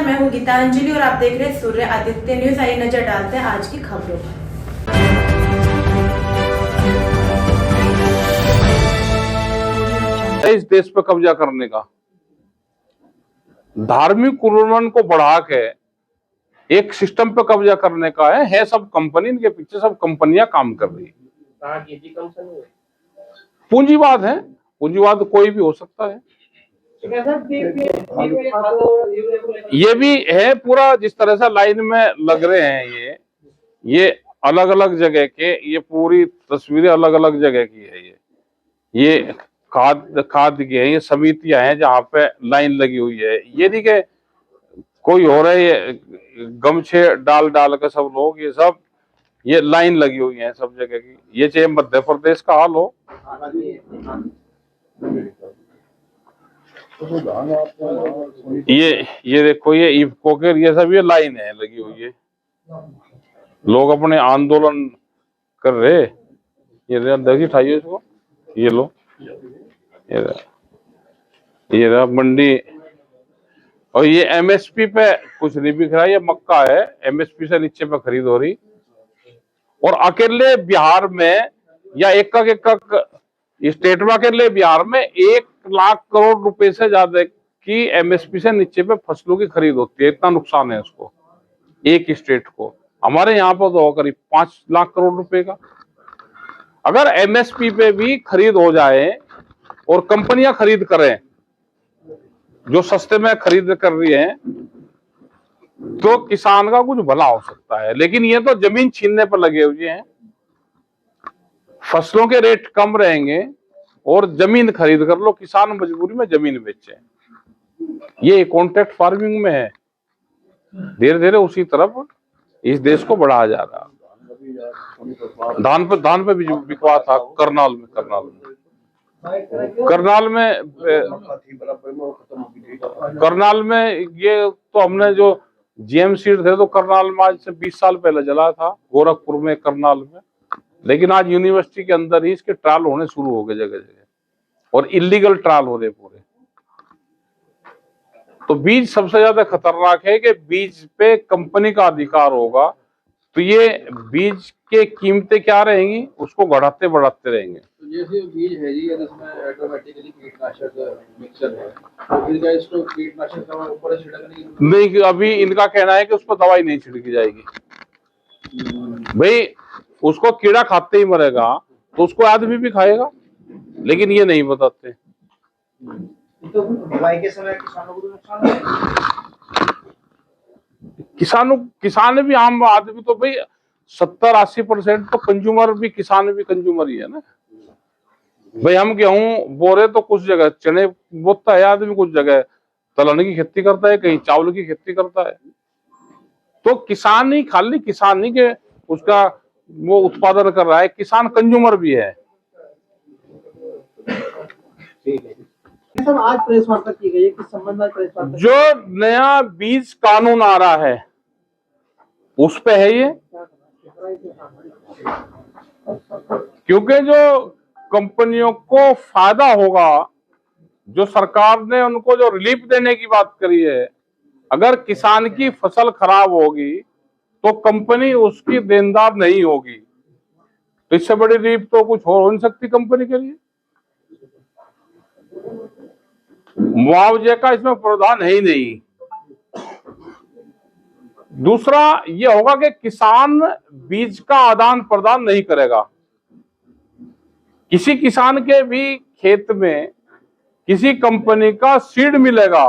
मैं हूँ गीतांजलि और आप देख रहे हैं सूर्य आदित्य न्यूज। आइए नजर डालते हैं आज की खबरों पर। इस देश पर कब्जा करने का, धार्मिक उन्मूलन को बढ़ा के एक सिस्टम पे कब्जा करने का है सब कंपनी, इनके पीछे सब कंपनियां काम कर रही है। पूंजीवाद है, पूंजीवाद कोई भी हो सकता है। ये भी है पूरा जिस तरह से लाइन में लग रहे हैं ये अलग अलग जगह के, ये पूरी तस्वीरें अलग अलग जगह की है। ये खाद की है, ये समितियां हैं जहाँ पे लाइन लगी हुई है। ये नहीं कि कोई हो रहा है, ये गमछे डाल डाल के सब लोग, ये सब ये लाइन लगी हुई है सब जगह की। ये चाहे मध्य प्रदेश का हाल हो, ये देखो, ये इफ्को के ये सब ये लाइन है लगी हुई है। लोग अपने आंदोलन कर रहे। ये देखिए, उठाइए इसको, ये लो, ये रहा मंडी। और ये एमएसपी पे कुछ नहीं बिक रहा, ये मक्का है, एमएसपी से नीचे पे खरीद हो रही। और अकेले बिहार में या एक स्टेट में, अकेले बिहार में 1 लाख करोड़ रुपए से ज्यादा की एमएसपी से नीचे पे फसलों की खरीद होती है। इतना नुकसान है उसको एक स्टेट को। हमारे यहाँ पर तो करीब 5 लाख करोड़ रुपए का। अगर एमएसपी पे भी खरीद हो जाए और कंपनियां खरीद करें जो सस्ते में खरीद कर रही हैं, तो किसान का कुछ भला हो सकता है। लेकिन ये तो जमीन छीनने पर लगे हुए हैं। फसलों के रेट कम रहेंगे और जमीन खरीद कर लो, किसान मजबूरी में जमीन बेचे। ये कॉन्ट्रैक्ट फार्मिंग में है। धीरे धीरे उसी तरफ इस देश को बढ़ाया जा रहा है। धान पे बिकवा था करनाल में ये तो हमने जो जीएम सीड थे तो करनाल में आज से 20 साल पहले जला था, गोरखपुर में, करनाल में। लेकिन आज यूनिवर्सिटी के अंदर ही इसके ट्रायल होने शुरू हो गए जगह जगह, और इलीगल ट्रायल हो रहे पूरे। तो बीज सबसे ज्यादा खतरनाक है कि बीज पे कंपनी का अधिकार होगा, तो ये बीज के कीमतें क्या रहेंगी, उसको बढ़ाते बढ़ाते रहेंगे। तो जैसे बीज है जी, अगर इसमें ऑटोमेटिकली कीटनाशक मिक्सर है, तो फिर क्या इसको कीटनाशक का ऊपर छिड़कने की नहीं? अभी इनका कहना है कि उस पर दवाई नहीं छिड़की जाएगी। भाई उसको कीड़ा खाते ही मरेगा तो उसको आदमी भी खाएगा, लेकिन ये नहीं बताते। तो बुवाई के समय किसानों को नुकसान है। किसान भी, आम आदमी तो भाई 70-80% तो कंज्यूमर भी, किसान भी कंज्यूमर ही है ना। भाई हम गेहूं बो रहे तो कुछ जगह चने बोता है आदमी, कुछ जगह दलहन की खेती करता है, कहीं चावल की खेती करता है। तो किसान ही, खाली किसान नहीं के उसका वो उत्पादन कर रहा है, किसान कंज्यूमर भी है। सर, आज प्रेस वार्ता की गई है, किस संबंध में प्रेस वार्ता? जो नया बीज कानून आ रहा है उस पे है ये, क्योंकि जो कंपनियों को फायदा होगा, जो सरकार ने उनको जो रिलीफ देने की बात करी है, अगर किसान की फसल खराब होगी तो कंपनी उसकी देनदार नहीं होगी। तो इससे बड़ी रिलीफ तो कुछ हो नहीं सकती कंपनी के लिए। मुआवजे का इसमें प्रावधान है ही नहीं। दूसरा ये होगा कि किसान बीज का आदान प्रदान नहीं करेगा। किसी किसान के भी खेत में किसी कंपनी का सीड मिलेगा,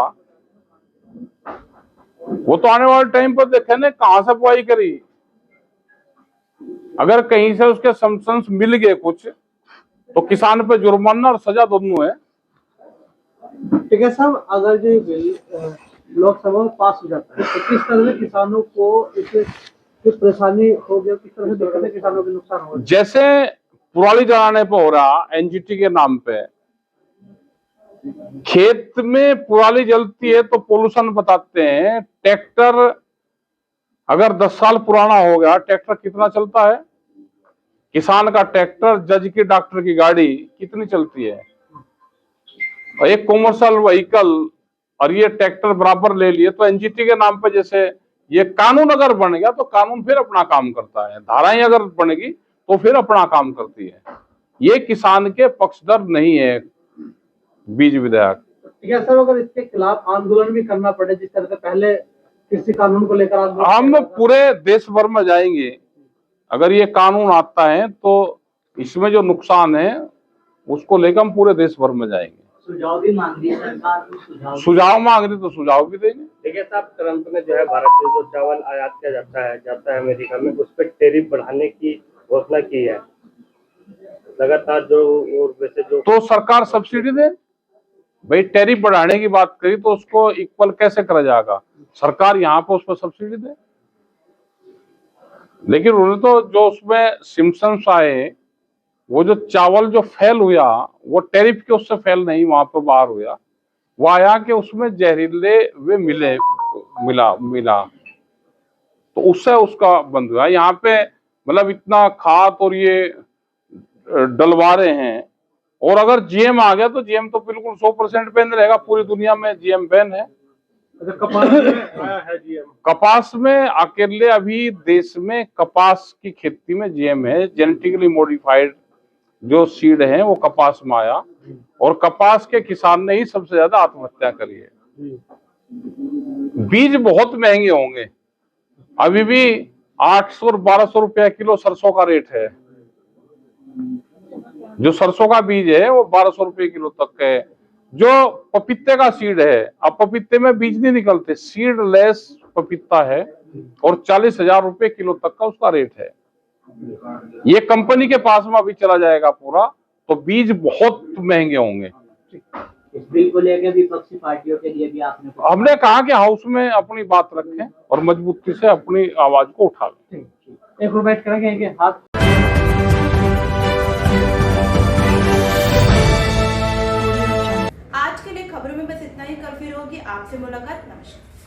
वो तो आने वाले टाइम पर देखे ना कहां से बुआई करी। अगर कहीं से उसके सब्सटेंस मिल गए कुछ, तो किसान पे जुर्माना और सजा दोनों है। ठीक है साहब, अगर जो बिल लोकसभा में पास हो जाता है तो किस तरह से किसानों को इससे परेशानी होगी, किस तरह से दिक्कत है, किसानों के नुकसान होगा? जैसे पुराली जलाने पे हो रहा एनजीटी के नाम पे, खेत में पुराली जलती है तो पोल्यूशन बताते हैं। ट्रैक्टर अगर 10 साल पुराना हो गया, ट्रैक्टर कितना चलता है? किसान का ट्रैक्टर, जज की, डॉक्टर की गाड़ी कितनी चलती है? और एक कॉमर्शियल व्हीकल और ये ट्रैक्टर बराबर ले लिए, तो एनजीटी के नाम पे जैसे ये कानून अगर बन गया तो कानून फिर अपना काम करता है, धाराएं अगर बनेगी तो फिर अपना काम करती है। ये किसान के पक्षधर नहीं है बीज विधेयक। ठीक है साहब, अगर इसके खिलाफ आंदोलन भी करना पड़े जिस तरह से पहले कृषि कानून को लेकर आंदोलन हम किया था। पूरे देश भर में जाएंगे। अगर ये कानून आता है तो इसमें जो नुकसान है उसको लेकर हम पूरे देश भर में जाएंगे। सुझाव भी मांग रही है सरकार, सुझाव मांग रही तो सुझाव भी देंगे। देखिए साहब, ट्रंप ने जो है भारत से जो चावल आयात किया जाता है अमेरिका में, उस पर टैरिफ बढ़ाने की घोषणा की है लगातार। जो और वैसे जो तो सरकार सब्सिडी दे भाई, टैरिफ बढ़ाने की बात करी तो उसको इक्वल कैसे करा जाएगा? सरकार यहाँ पे उस पर सब्सिडी दे। लेकिन उन्होंने तो जो उसमें सिम्पसन्स आए, वो जो चावल जो फेल हुआ वो टैरिफ के उससे फेल नहीं वहां पे बाहर हुआ, वो आया कि उसमें जहरीले वे मिला तो उससे उसका बंद हुआ। यहाँ पे मतलब इतना खाद और ये डलवा रहे हैं, और अगर जीएम आ गया तो जीएम तो बिल्कुल 100% बैन रहेगा। पूरी दुनिया में जीएम बैन है। कपास में आया है जीएम। कपास में अकेले अभी देश में कपास की खेती में जीएम है। जेनेटिकली मॉडिफाइड जो सीड है वो कपास में आया, और कपास के किसान ने ही सबसे ज्यादा आत्महत्या करी है। बीज बहुत महंगे होंगे, अभी भी 800 और 1200 रुपया किलो सरसों का रेट है। जो सरसों का बीज है वो 1200 रुपये किलो तक है। जो पपीते का सीड है, अब पपीते में बीज नहीं निकलते, सीड लेस पपीता है, और 40,000 रुपये किलो तक का उसका रेट है। ये कंपनी के पास में अभी चला जाएगा पूरा, तो बीज बहुत महंगे होंगे। इस बिल को लेकर विपक्षी पार्टियों के लिए भी आपने हमने कहा कि हाउस में अपनी बात रखें और मजबूती से अपनी आवाज को उठा लें। एक और बैठ करेंगे कि हाथ आज के लिए खबरों में बस इतना ही। कल फिर होगी आपसे मुलाकात। नमस्कार।